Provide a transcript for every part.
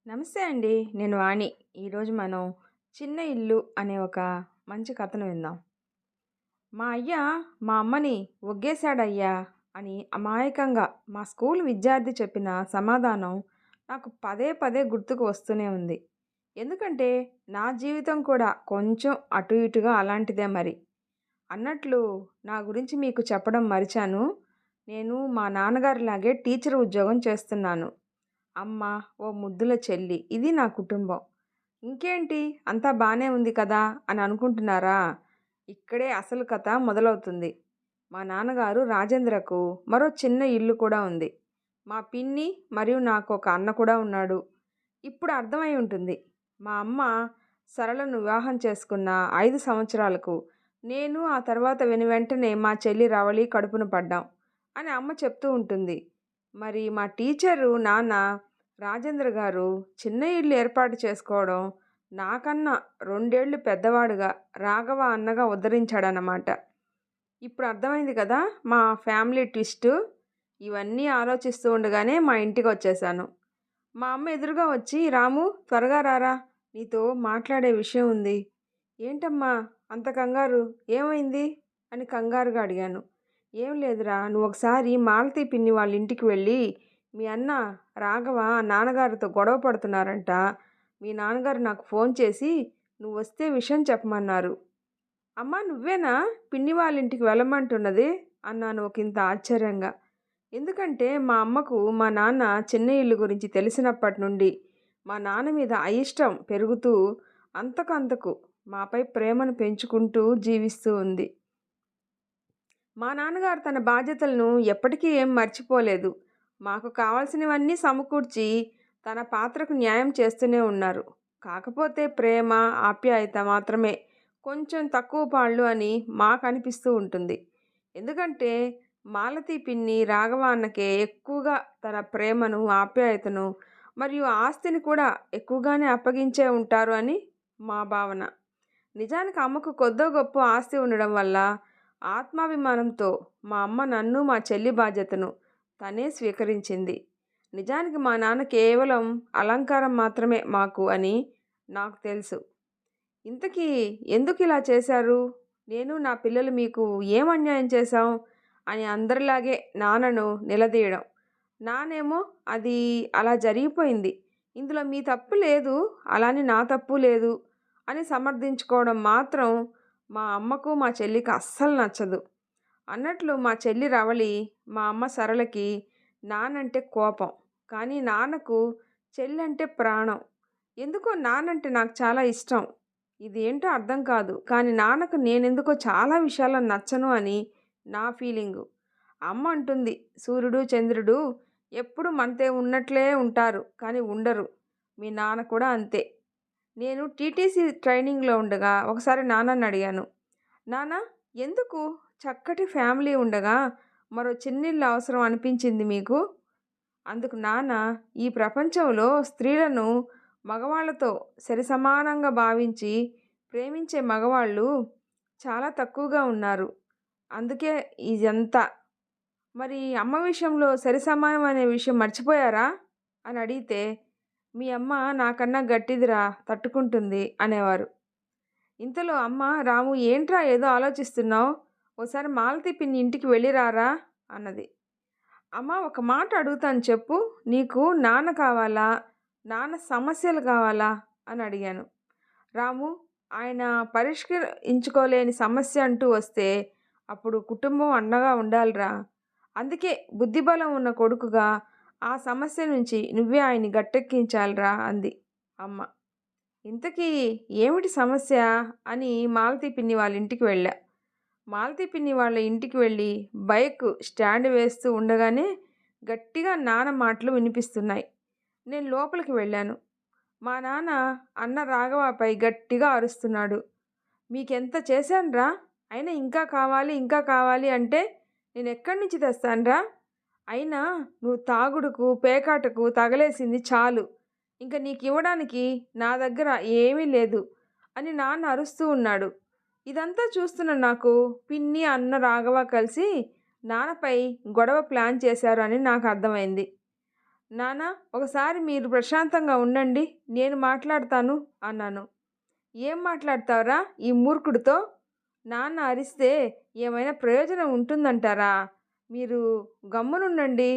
నమస్తే అండి. నేను వాణి. ఈరోజు మనం 'చిన్న ఇల్లు' అనే ఒక మంచి కథను విందాం. మా అయ్య మా అమ్మని "ఒగ్గేశాడయ్యా" అని అమాయకంగా మా స్కూల్ విద్యార్థి చెప్పిన సమాధానం నాకు పదే పదే గుర్తుకు వస్తూనే ఉంది. ఎందుకంటే నా జీవితం కూడా కొంచెం అటు ఇటుగా అలాంటిదే మరి. అన్నట్లు నా గురించి మీకు చెప్పడం మరిచాను. నేను మా నాన్నగారిలాగే టీచర్ ఉద్యోగం చేస్తున్నాను. అమ్మ, ఓ ముద్దుల చెల్లి. ఇది నా కుటుంబం. ఇంకేంటి అంతా బానే ఉంది కదా అని అనుకుంటున్నారా? ఇక్కడే అసలు కథ మొదలవుతుంది. మా నాన్నగారు రాజేంద్రకు మరో చిన్న ఇల్లు కూడా ఉంది. మా పిన్ని మరియు నాకొక అన్న కూడా ఉన్నాడు. ఇప్పుడు అర్థమై ఉంటుంది. మా అమ్మ సరళను వివాహం చేసుకున్న 5 సంవత్సరాలకు నేను ఆ తర్వాత వెనువెంటనే మా చెల్లి రవళి కడుపున పడ్డాం అని అమ్మ చెప్తూ ఉంటుంది. మరి మా టీచరు నాన్న రాజేంద్ర గారు చిన్న ఇల్లు ఏర్పాటు చేసుకోవడం నాకన్నా 2 ఏళ్ళు పెద్దవాడుగా రాఘవ అన్నగా ఉద్ధరించాడనమాట. ఇప్పుడు అర్థమైంది కదా మా ఫ్యామిలీ ట్విస్టు. ఇవన్నీ ఆలోచిస్తూ ఉండగానే మా ఇంటికొచ్చేసాను. మా అమ్మ ఎదురుగా వచ్చి, "రాము త్వరగా రారా, నీతో మాట్లాడే విషయం ఉంది." "ఏంటమ్మా అంత కంగారు, ఏమైంది?" అని కంగారుగా అడిగాను. "ఏం లేదురా, నువ్వు ఒకసారి మాలతి పిన్ని వాళ్ళ ఇంటికి వెళ్ళి మీ అన్న రాఘవ నాన్నగారితో గొడవ పడుతున్నారంట. మీ నాన్నగారు నాకు ఫోన్ చేసి నువ్వు వస్తే విషయం చెప్పమన్నారు." "అమ్మా నువ్వేనా పిన్ని వాళ్ళ ఇంటికి వెళ్ళమంటున్నది?" అన్నాను ఒకంత ఆశ్చర్యంగా. ఎందుకంటే మా అమ్మకు మా నాన్న చిన్న ఇల్లు గురించి తెలిసినప్పటి నుండి మా నాన్న మీద అయిష్టం పెరుగుతూ అంతకంతకు మాపై ప్రేమను పెంచుకుంటూ జీవిస్తూ ఉంది. మా నాన్నగారు తన బాధ్యతలను ఎప్పటికీ ఏం మర్చిపోలేదు. మాకు కావాల్సినవన్నీ సమకూర్చి తన పాత్రకు న్యాయం చేస్తూనే ఉన్నారు. కాకపోతే ప్రేమ, ఆప్యాయత మాత్రమే కొంచెం తక్కువ పాళ్ళు అని మాకు అనిపిస్తూ ఉంటుంది. ఎందుకంటే మాలతి పిన్ని రాఘవ అన్నకే ఎక్కువగా తన ప్రేమను, ఆప్యాయతను మరియు ఆస్తిని కూడా ఎక్కువగానే అప్పగించే ఉంటారు అని మా భావన. నిజానికి అమ్మకు కొద్దో గొప్పో ఆస్తి ఉండడం వల్ల ఆత్మాభిమానంతో మా అమ్మ నన్ను, మా చెల్లి బాధ్యతను తనే స్వీకరించింది. నిజానికి మా నాన్న కేవలం అలంకారం మాత్రమే మాకు అని నాకు తెలుసు. ఇంతకీ ఎందుకిలా చేశారు? నేను, నా పిల్లలు మీకు ఏం అన్యాయం చేశాం? అని అందరిలాగే నాన్నను నిలదీయడం. నానేమో అది అలా జరిగిపోయింది, ఇందులో మీ తప్పు లేదు, అలాని నా తప్పు లేదు అని సమర్థించుకోవడం మాత్రం మా అమ్మకు, మా చెల్లికి అస్సలు నచ్చదు. అన్నట్లు మా చెల్లి రవళి మా అమ్మ సరళకి నానంటే కోపం. కానీ నాన్నకు చెల్లంటే ప్రాణం. ఎందుకో నానంటే నాకు చాలా ఇష్టం. ఇదేంటో అర్థం కాదు. కానీ నాన్నకు నేనెందుకో చాలా విషయాల్లో నచ్చను అని నా ఫీలింగు. అమ్మ అంటుంది, "సూర్యుడు, చంద్రుడు ఎప్పుడు మనతో ఉన్నట్లే ఉంటారు. కానీ ఉండరు. మీ నాన్న కూడా అంతే." నేను టీటీసీ ట్రైనింగ్‌లో ఉండగా ఒకసారి నాన్నని అడిగాను. నాన్న, ఎందుకు చక్కటి ఫ్యామిలీ ఉండగా మరో చిన్నిల్లు అవసరం అనిపించింది మీకు? అందుకు నాన్న, ఈ ప్రపంచంలో స్త్రీలను మగవాళ్ళతో సరిసమానంగా భావించి ప్రేమించే మగవాళ్ళు చాలా తక్కువగా ఉన్నారు. అందుకే ఇదంతా. మరి అమ్మ విషయంలో సరిసమానం అనే విషయం మర్చిపోయారా అని అడిగితే, మీ అమ్మ నాకన్నా గట్టిదిరా, తట్టుకుంటుంది అనేవారు. ఇంతలో అమ్మ, "రాము ఏంట్రా ఏదో ఆలోచిస్తున్నావు? ఓసారి మాలతి పిన్ని ఇంటికి వెళ్ళిరారా" అన్నది. "అమ్మ ఒక మాట అడుగుతాను చెప్పు. నీకు నాన్న కావాలా? నాన్న సమస్యలు కావాలా?" అని అడిగాను. "రాము, ఆయన పరిష్కరించుకోలేని సమస్య అంటూ వస్తే అప్పుడు కుటుంబం అండగా ఉండాలిరా. అందుకే బుద్ధిబలం ఉన్న కొడుకుగా ఆ సమస్య నుంచి నువ్వే ఆయన్ని గట్టెక్కించాలిరా" అంది అమ్మ. ఇంతకీ ఏమిటి సమస్య అని మాలతి పిన్ని వాళ్ళ ఇంటికి వెళ్ళా. మాలతి పిన్ని వాళ్ళ ఇంటికి వెళ్ళి బైక్ స్టాండ్ వేస్తూ ఉండగానే గట్టిగా నాన్న మాటలు వినిపిస్తున్నాయి. నేను లోపలికి వెళ్ళాను. మా నాన్న అన్న రాఘవపై గట్టిగా అరుస్తున్నాడు. "మీకెంత చేశానురా, అయినా ఇంకా కావాలి ఇంకా కావాలి అంటే నేను ఎక్కడి నుంచి తెస్తానురా? అయినా నువ్వు తాగుడుకు పేకాటకు తగలేసింది చాలు. ఇంక నీకు ఇవ్వడానికి నా దగ్గర ఏమీ లేదు" అని నాన్న అరుస్తూ ఉన్నాడు. ఇదంతా చూస్తున్న నాకు పిన్ని, అన్న రాఘవ కలిసి నాన్నపై గొడవ ప్లాన్ చేశారు అని నాకు అర్థమైంది. నాన్న, ఒకసారి మీరు ప్రశాంతంగా ఉండండి, నేను మాట్లాడతాను అన్నాను. ఏం మాట్లాడతావురా ఈ మూర్ఖుడితో? నాన్న అరిస్తే ఏమైనా ప్రయోజనం ఉంటుందంటారా? మీరు గమ్మునుండండి.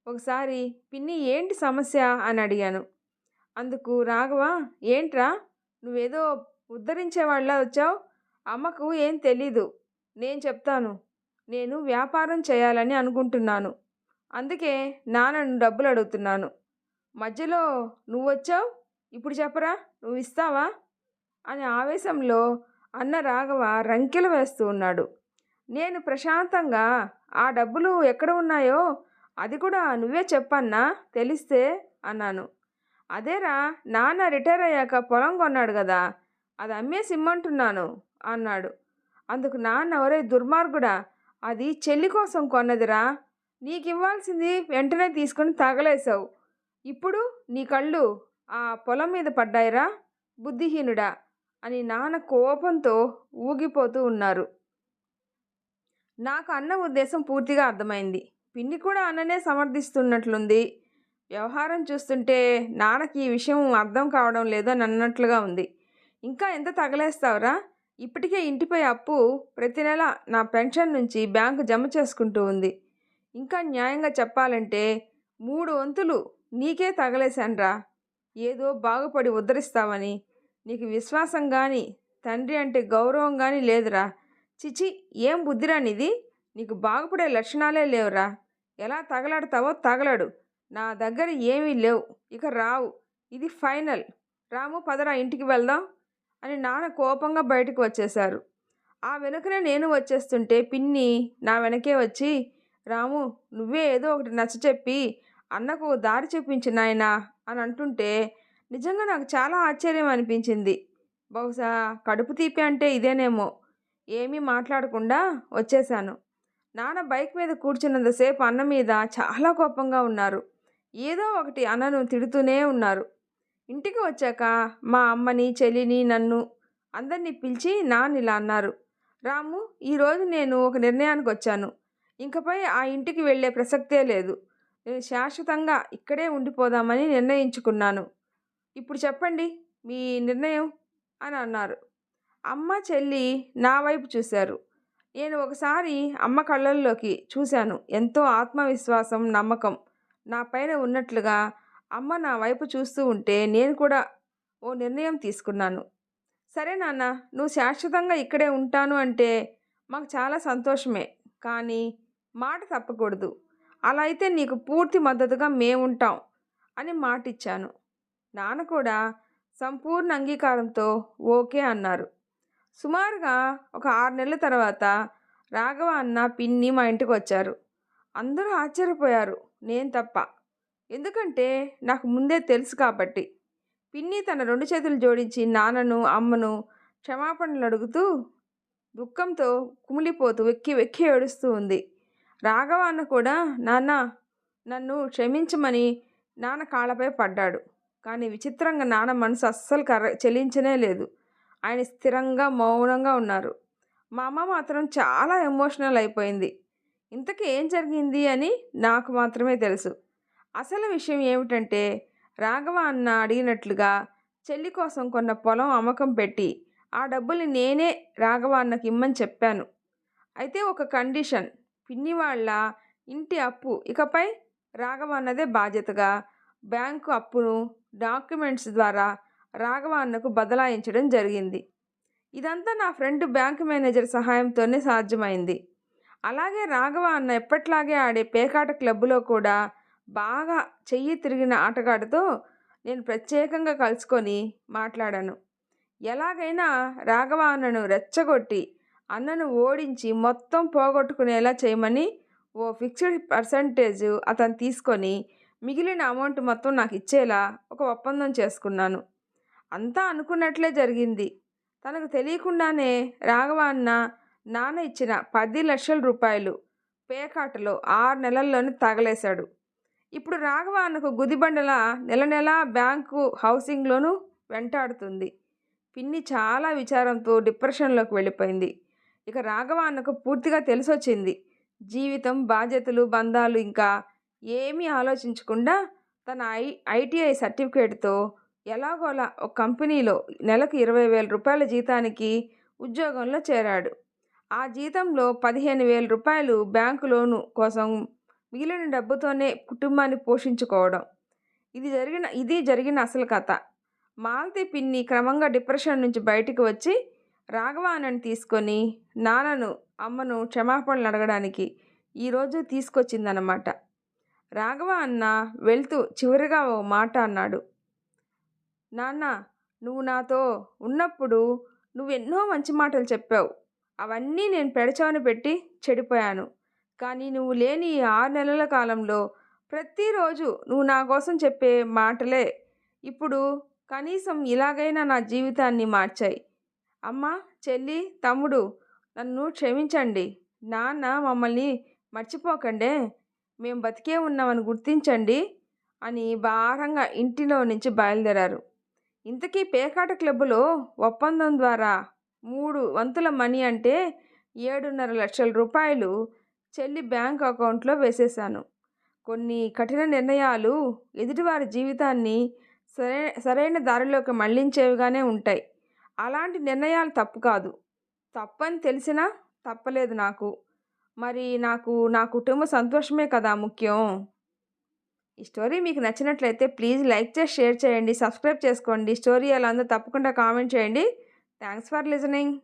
ఒకసారి పిన్ని ఏంటి సమస్య అని అడిగాను. అందుకు రాఘవ, ఏంట్రా నువ్వేదో ఉద్ధరించేవాళ్ళ వచ్చావు? అమ్మకు ఏం తెలీదు. నేను చెప్తాను. నేను వ్యాపారం చేయాలని అనుకుంటున్నాను. అందుకే నాన్నను డబ్బులు అడుగుతున్నాను. మధ్యలో నువ్వొచ్చావు. ఇప్పుడు చెప్పరా, నువ్వు ఇస్తావా అని ఆవేశంలో అన్న రాఘవ రంకెలు వేస్తూ ఉన్నాడు. నేను ప్రశాంతంగా ఆ డబ్బులు ఎక్కడ ఉన్నాయో అది కూడా నువ్వే చెప్పన్నా తెలిస్తే అన్నాను. అదేరా, నాన్న రిటైర్ అయ్యాక పొలం కొన్నాడు కదా, అది అమ్మేసి ఇమ్మంటున్నాను అన్నాడు. అందుకు నాన్న, ఒరే దుర్మార్గుడా, అది చెల్లి కోసం కొన్నదిరా, నీకు ఇవ్వాల్సింది వెంటనే తీసుకొని తగలేసావు. ఇప్పుడు నీ కళ్ళు ఆ పొలం మీద పడ్డాయిరా, బుద్ధిహీనుడా అని నాన్న కోపంతో ఊగిపోతూ ఉన్నారు. నాకు అన్న ఉద్దేశం పూర్తిగా అర్థమైంది. పిన్ని కూడా అన్ననే సమర్థిస్తున్నట్లుంది. వ్యవహారం చూస్తుంటే నాన్నకి ఈ విషయం అర్థం కావడం లేదని అన్నట్లుగా ఉంది. ఇంకా ఎంత తగలేస్తావురా? ఇప్పటికే ఇంటిపై అప్పు ప్రతి నెల నా పెన్షన్ నుంచి బ్యాంకు జమ చేసుకుంటూ ఉంది. ఇంకా న్యాయంగా చెప్పాలంటే 3 వంతులు నీకే తగలేశాన్రా. ఏదో బాగుపడి ఉద్ధరిస్తావని నీకు విశ్వాసం కానీ తండ్రి అంటే గౌరవం కానీ లేదురా. చిచి, ఏం బుద్ధిరా నీది? నీకు బాగుపడే లక్షణాలే లేవురా. ఎలా తగలాడతావో తగలడు. నా దగ్గర ఏమీ లేవు, ఇక రావు. ఇది ఫైనల్. రాము, పదరా ఇంటికి వెళ్దాం అని నాన్న కోపంగా బయటకు వచ్చేశారు. ఆ వెనుకనే నేను వచ్చేస్తుంటే పిన్ని నా వెనకే వచ్చి, రాము, నువ్వే ఏదో ఒకటి నచ్చచెప్పి అన్నకు దారి చూపించు నాయనా అని అంటుంటే నిజంగా నాకు చాలా ఆశ్చర్యం అనిపించింది. బహుశా కడుపు తీపి అంటే ఇదేనేమో. ఏమీ మాట్లాడకుండా వచ్చేశాను. నాన్న బైక్ మీద కూర్చున్నంతసేపు అన్న మీద చాలా కోపంగా ఉన్నారు. ఏదో ఒకటి అన్నను తిడుతూనే ఉన్నారు. ఇంటికి వచ్చాక మా అమ్మని, చెల్లిని, నన్ను అందరినీ పిలిచి నాన్న ఇలా అన్నారు. రాము, ఈరోజు నేను ఒక నిర్ణయానికి వచ్చాను. ఇంకపై ఆ ఇంటికి వెళ్ళే ప్రసక్తే లేదు. నేను శాశ్వతంగా ఇక్కడే ఉండిపోదామని నిర్ణయించుకున్నాను. ఇప్పుడు చెప్పండి మీ నిర్ణయం అని అన్నారు. అమ్మ, చెల్లి నా వైపు చూశారు. నేను ఒకసారి అమ్మ కళ్ళల్లోకి చూశాను. ఎంతో ఆత్మవిశ్వాసం, నమ్మకం నా పైన ఉన్నట్లుగా అమ్మ నా వైపు చూస్తూ ఉంటే నేను కూడా ఓ నిర్ణయం తీసుకున్నాను. సరే నాన్న, నువ్వు శాశ్వతంగా ఇక్కడే ఉంటాను అంటే మాకు చాలా సంతోషమే. కానీ మాట తప్పకూడదు. అలా అయితే నీకు పూర్తి మద్దతుగా మేముంటాం అని మాటిచ్చాను. నాన్న కూడా సంపూర్ణ అంగీకారంతో ఓకే అన్నారు. సుమారుగా ఒక 6 నెలల తర్వాత రాఘవ అన్న, పిన్ని మా ఇంటికి వచ్చారు. అందరూ ఆశ్చర్యపోయారు, నేను తప్ప. ఎందుకంటే నాకు ముందే తెలుసు కాబట్టి. పిన్ని తన 2 చేతులు జోడించి నాన్నను, అమ్మను క్షమాపణలు అడుగుతూ దుఃఖంతో కుమిలిపోతూ వెక్కి వెక్కి ఏడుస్తూ ఉంది. రాఘవ అన్న కూడా, నాన్న నన్ను క్షమించమని నాన్న కాళ్ళపై పడ్డాడు. కానీ విచిత్రంగా నాన్న మనసు అస్సలు చెలించనే లేదు. ఆయన స్థిరంగా మౌనంగా ఉన్నారు. మా అమ్మ మాత్రం చాలా ఎమోషనల్ అయిపోయింది. ఇంతకీ ఏం జరిగింది అని నాకు మాత్రమే తెలుసు. అసలు విషయం ఏమిటంటే, రాఘవ అన్న అడిగినట్లుగా చెల్లి కోసం కొన్న పొలం అమ్మకం పెట్టి ఆ డబ్బుల్ని నేనే రాఘవ అన్నకి ఇమ్మని చెప్పాను. అయితే ఒక కండిషన్, పిన్ని వాళ్ళ ఇంటి అప్పు ఇకపై రాఘవ అన్నదే బాధ్యతగా బ్యాంకు అప్పును డాక్యుమెంట్స్ ద్వారా రాఘవ అన్నకు బదలాయించడం జరిగింది. ఇదంతా నా ఫ్రెండ్ బ్యాంక్ మేనేజర్ సహాయంతోనే సాధ్యమైంది. అలాగే రాఘవ అన్న ఎప్పట్లాగే ఆడే పేకాట క్లబ్లో కూడా బాగా చెయ్యి తిరిగిన ఆటగాడితో నేను ప్రత్యేకంగా కలుసుకొని మాట్లాడాను. ఎలాగైనా రాఘవ అన్నను రెచ్చగొట్టి అన్నను ఓడించి మొత్తం పోగొట్టుకునేలా చేయమని ఓ ఫిక్స్డ్ పర్సంటేజ్ అతను తీసుకొని మిగిలిన అమౌంట్ మొత్తం నాకు ఇచ్చేలా ఒక ఒప్పందం చేసుకున్నాను. అంతా అనుకున్నట్లే జరిగింది. తనకు తెలియకుండానే రాఘవ అన్న నాన్న ఇచ్చిన 10 లక్షల రూపాయలు పేకాటలో 6 నెలల్లోనే తగలేశాడు. ఇప్పుడు రాఘవ అన్నకు గుదిబండల నెల నెలా బ్యాంకు, హౌసింగ్లోనూ వెంటాడుతుంది. పిన్ని చాలా విచారంతో డిప్రెషన్లోకి వెళ్ళిపోయింది. ఇక రాఘవ అన్నకు పూర్తిగా తెలిసొచ్చింది. జీవితం, బాధ్యతలు, బంధాలు ఇంకా ఏమీ ఆలోచించకుండా తన ఐటీఐ సర్టిఫికేట్‌తో ఎలాగోలా ఒక కంపెనీలో నెలకు రూ. 20,000 జీతానికి ఉద్యోగంలో చేరాడు. ఆ జీతంలో రూ. 15,000 బ్యాంకు లోను కోసం మిగిలిన డబ్బుతోనే కుటుంబాన్ని పోషించుకోవడం. ఇది జరిగిన అసలు కథ. మాలతి పిన్ని క్రమంగా డిప్రెషన్ నుంచి బయటికి వచ్చి రాఘవ అన్నని తీసుకొని నాన్నను, అమ్మను క్షమాపణలు అడగడానికి ఈరోజు తీసుకొచ్చిందన్నమాట. రాఘవ అన్న వెళ్తూ చివరిగా ఓ మాట అన్నాడు. నాన్న, నువ్వు నాతో ఉన్నప్పుడు నువ్వెన్నో మంచి మాటలు చెప్పావు. అవన్నీ నేను పెడచెవిన పెట్టి చెడిపోయాను. కానీ నువ్వు లేని ఈ 6 నెలల కాలంలో ప్రతిరోజు నువ్వు నా కోసం చెప్పే మాటలే ఇప్పుడు కనీసం ఇలాగైనా నా జీవితాన్ని మార్చాయి. అమ్మ, చెల్లి, తమ్ముడు, నన్ను క్షమించండి. నాన్న, మమ్మల్ని మర్చిపోకండే. మేము బతికే ఉన్నామని గుర్తించండి అని భారంగా ఇంటిలో నుంచి బయలుదేరారు. ఇంతకీ పేకాట క్లబ్బులో ఒప్పందం ద్వారా 3 వంతుల మనీ అంటే రూ. 7,500,000 చెల్లి బ్యాంక్ అకౌంట్లో వేసేశాను. కొన్ని కఠిన నిర్ణయాలు ఎదుటివారి జీవితాన్ని సరైన దారిలోకి మళ్లించేవిగానే ఉంటాయి. అలాంటి నిర్ణయాలు తప్పు కాదు. తప్పని తెలిసినా తప్పలేదు నాకు. మరి నాకు నా కుటుంబ సంతోషమే కదా ముఖ్యం. ఈ స్టోరీ మీకు నచ్చినట్లయితే ప్లీజ్ లైక్ చేసి షేర్ చేయండి, సబ్స్క్రైబ్ చేసుకోండి. స్టోరీ ఎలా ఉందో తప్పకుండా కామెంట్ చేయండి. Thanks for listening.